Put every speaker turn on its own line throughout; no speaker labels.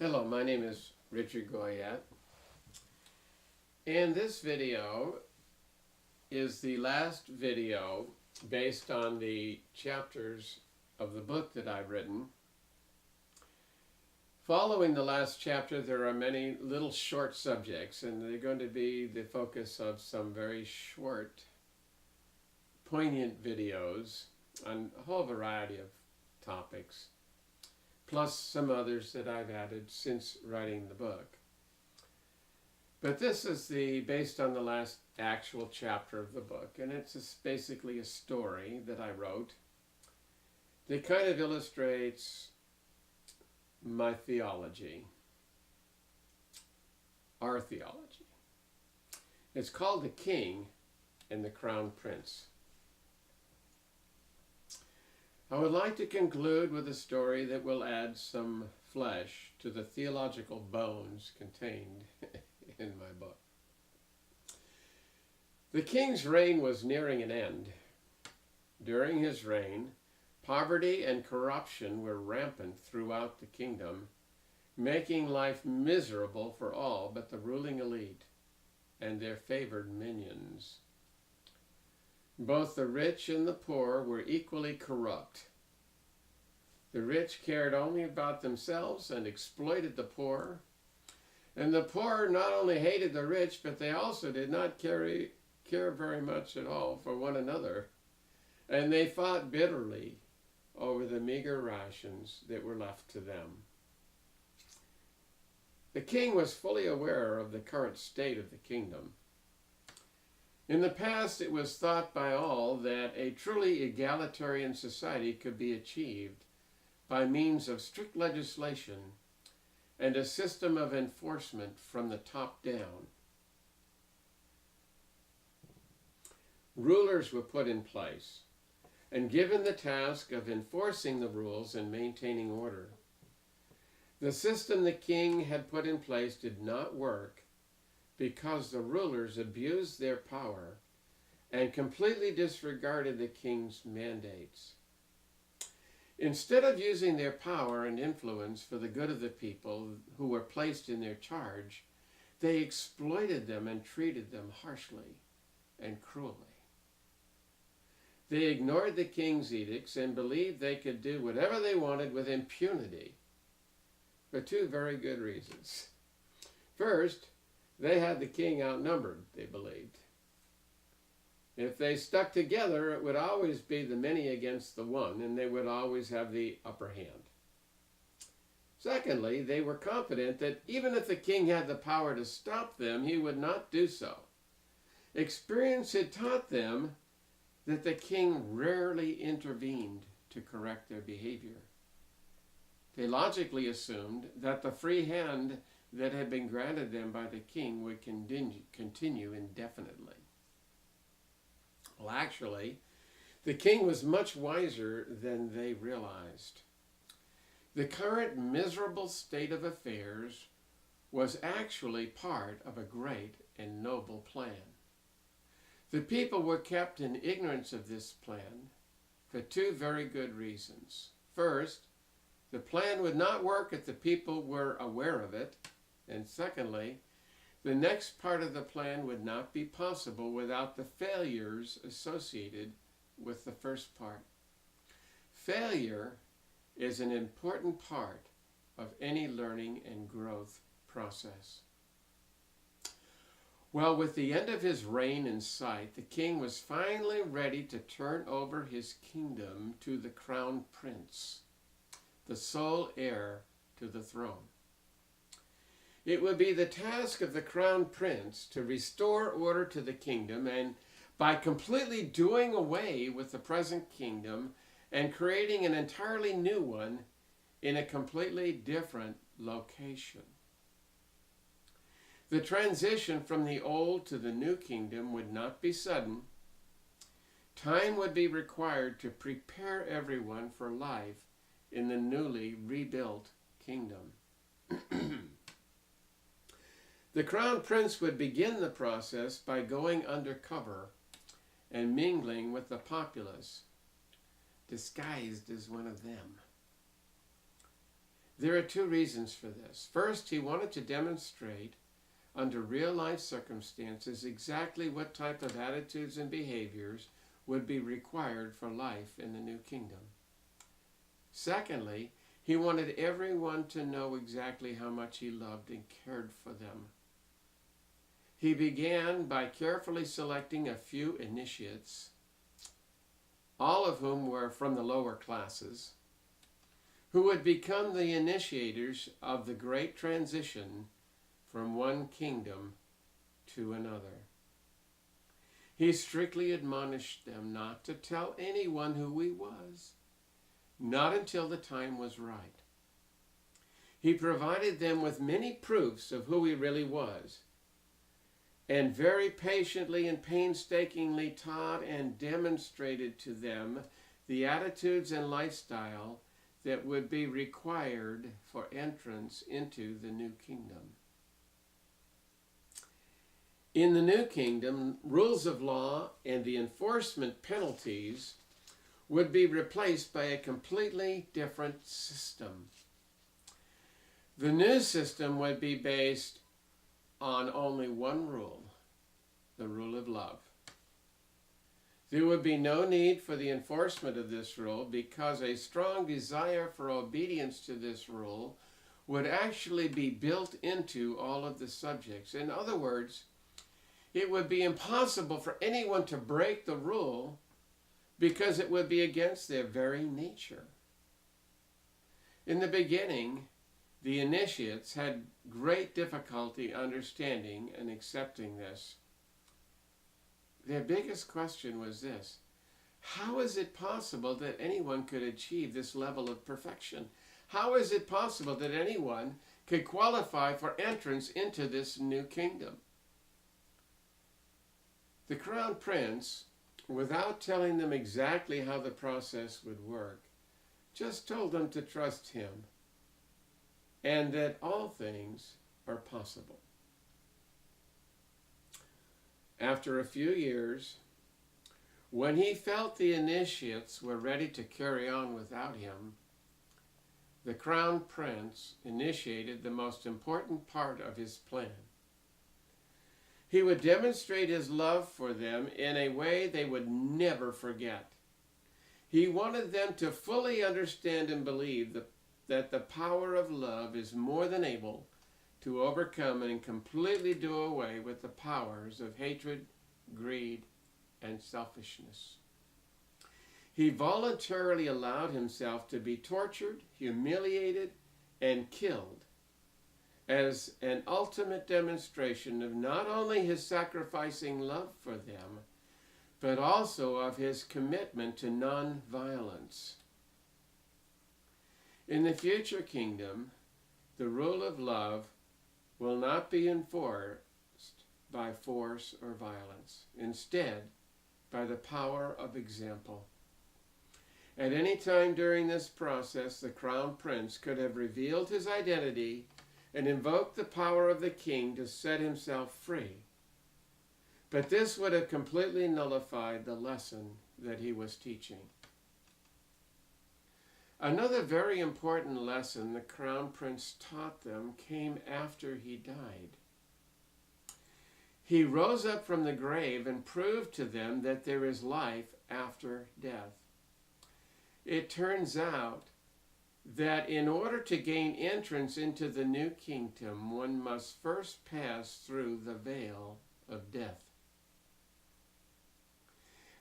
Hello, my name is Richard Goyette, and this video is the last video based on the chapters of the book that I've written. Following the last chapter, there are many little short subjects, and they're going to be the focus of some very short, poignant videos on a whole variety of topics, plus some others that I've added since writing the book. But this is based on the last actual chapter of the book, and it's basically a story that I wrote that kind of illustrates my theology, our theology. It's called The King and the Crown Prince. I would like to conclude with a story that will add some flesh to the theological bones contained in my book. The king's reign was nearing an end. During his reign, poverty and corruption were rampant throughout the kingdom, making life miserable for all but the ruling elite and their favored minions. Both the rich and the poor were equally corrupt. The rich cared only about themselves and exploited the poor, and the poor not only hated the rich, but they also did not care very much at all for one another, and they fought bitterly over the meager rations that were left to them. The king was fully aware of the current state of the kingdom. In the past, it was thought by all that a truly egalitarian society could be achieved by means of strict legislation and a system of enforcement from the top down. Rulers were put in place and given the task of enforcing the rules and maintaining order. The system the king had put in place did not work because the rulers abused their power and completely disregarded the king's mandates. Instead of using their power and influence for the good of the people who were placed in their charge, they exploited them and treated them harshly and cruelly. They ignored the king's edicts and believed they could do whatever they wanted with impunity for two very good reasons. First, they had the king outnumbered, they believed. If they stuck together, it would always be the many against the one, and they would always have the upper hand. Secondly, they were confident that even if the king had the power to stop them, he would not do so. Experience had taught them that the king rarely intervened to correct their behavior. They logically assumed that the free hand that had been granted them by the king would continue indefinitely. Well, actually, the king was much wiser than they realized. The current miserable state of affairs was actually part of a great and noble plan. The people were kept in ignorance of this plan for two very good reasons. First, the plan would not work if the people were aware of it, and secondly, the next part of the plan would not be possible without the failures associated with the first part. Failure is an important part of any learning and growth process. Well, with the end of his reign in sight, the king was finally ready to turn over his kingdom to the crown prince, the sole heir to the throne. It would be the task of the crown prince to restore order to the kingdom, and by completely doing away with the present kingdom and creating an entirely new one in a completely different location. The transition from the old to the new kingdom would not be sudden. Time would be required to prepare everyone for life in the newly rebuilt kingdom. The crown prince would begin the process by going undercover and mingling with the populace, disguised as one of them. There are two reasons for this. First, he wanted to demonstrate under real-life circumstances exactly what type of attitudes and behaviors would be required for life in the new kingdom. Secondly, he wanted everyone to know exactly how much he loved and cared for them. He began by carefully selecting a few initiates, all of whom were from the lower classes, who would become the initiators of the great transition from one kingdom to another. He strictly admonished them not to tell anyone who he was, not until the time was right. He provided them with many proofs of who he really was, and very patiently and painstakingly taught and demonstrated to them the attitudes and lifestyle that would be required for entrance into the new kingdom. In the new kingdom, rules of law and the enforcement penalties would be replaced by a completely different system. The new system would be based on only one rule, the rule of love. There would be no need for the enforcement of this rule because a strong desire for obedience to this rule would actually be built into all of the subjects. In other words, it would be impossible for anyone to break the rule because it would be against their very nature. In the beginning, the initiates had great difficulty understanding and accepting this. Their biggest question was this: how is it possible that anyone could achieve this level of perfection? How is it possible that anyone could qualify for entrance into this new kingdom? The crown prince, without telling them exactly how the process would work, just told them to trust him and that all things are possible. After a few years, when he felt the initiates were ready to carry on without him, the crown prince initiated the most important part of his plan. He would demonstrate his love for them in a way they would never forget. He wanted them to fully understand and believe that the power of love is more than able to overcome and completely do away with the powers of hatred, greed, and selfishness. He voluntarily allowed himself to be tortured, humiliated, and killed as an ultimate demonstration of not only his sacrificing love for them, but also of his commitment to non-violence. In the future kingdom, the rule of love will not be enforced by force or violence, instead by the power of example. At any time during this process, the crown prince could have revealed his identity and invoked the power of the king to set himself free. But this would have completely nullified the lesson that he was teaching. Another very important lesson the crown prince taught them came after he died. He rose up from the grave and proved to them that there is life after death. It turns out that in order to gain entrance into the new kingdom, one must first pass through the veil of death.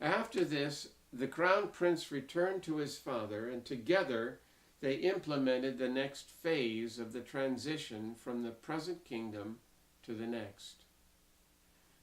After this, the crown prince returned to his father, and together they implemented the next phase of the transition from the present kingdom to the next.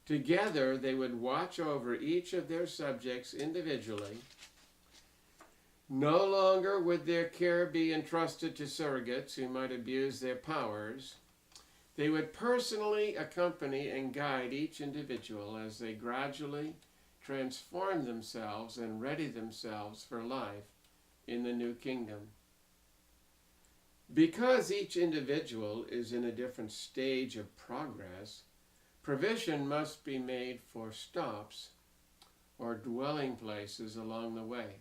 Together they would watch over each of their subjects individually. No longer would their care be entrusted to surrogates who might abuse their powers. They would personally accompany and guide each individual as they gradually transform themselves and ready themselves for life in the new kingdom. Because each individual is in a different stage of progress, provision must be made for stops or dwelling places along the way.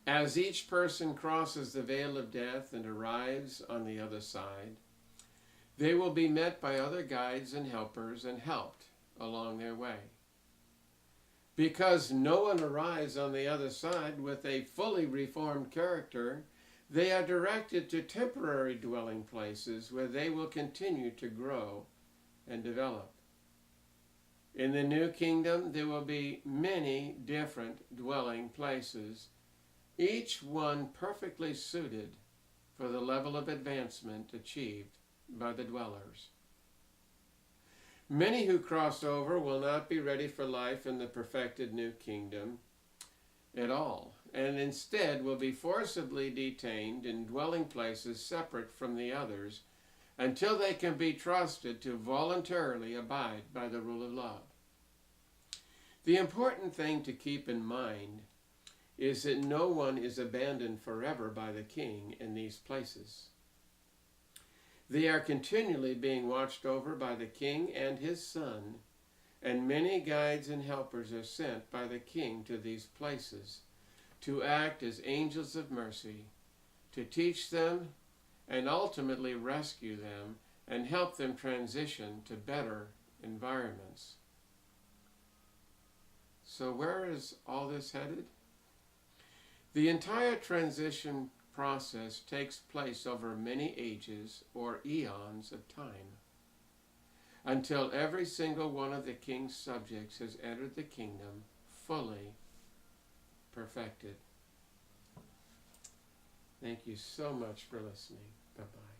As each person crosses the veil of death and arrives on the other side, they will be met by other guides and helpers and helped along their way. Because no one arrives on the other side with a fully reformed character, they are directed to temporary dwelling places where they will continue to grow and develop. In the new kingdom, there will be many different dwelling places, each one perfectly suited for the level of advancement achieved by the dwellers. Many who cross over will not be ready for life in the perfected new kingdom at all, and instead will be forcibly detained in dwelling places separate from the others until they can be trusted to voluntarily abide by the rule of love. The important thing to keep in mind is that no one is abandoned forever by the King in these places. They are continually being watched over by the King and his Son, and many guides and helpers are sent by the King to these places to act as angels of mercy, to teach them and ultimately rescue them and help them transition to better environments. So where is all this headed? The entire transition process takes place over many ages or eons of time, until every single one of the king's subjects has entered the kingdom fully perfected. Thank you so much for listening. Bye-bye.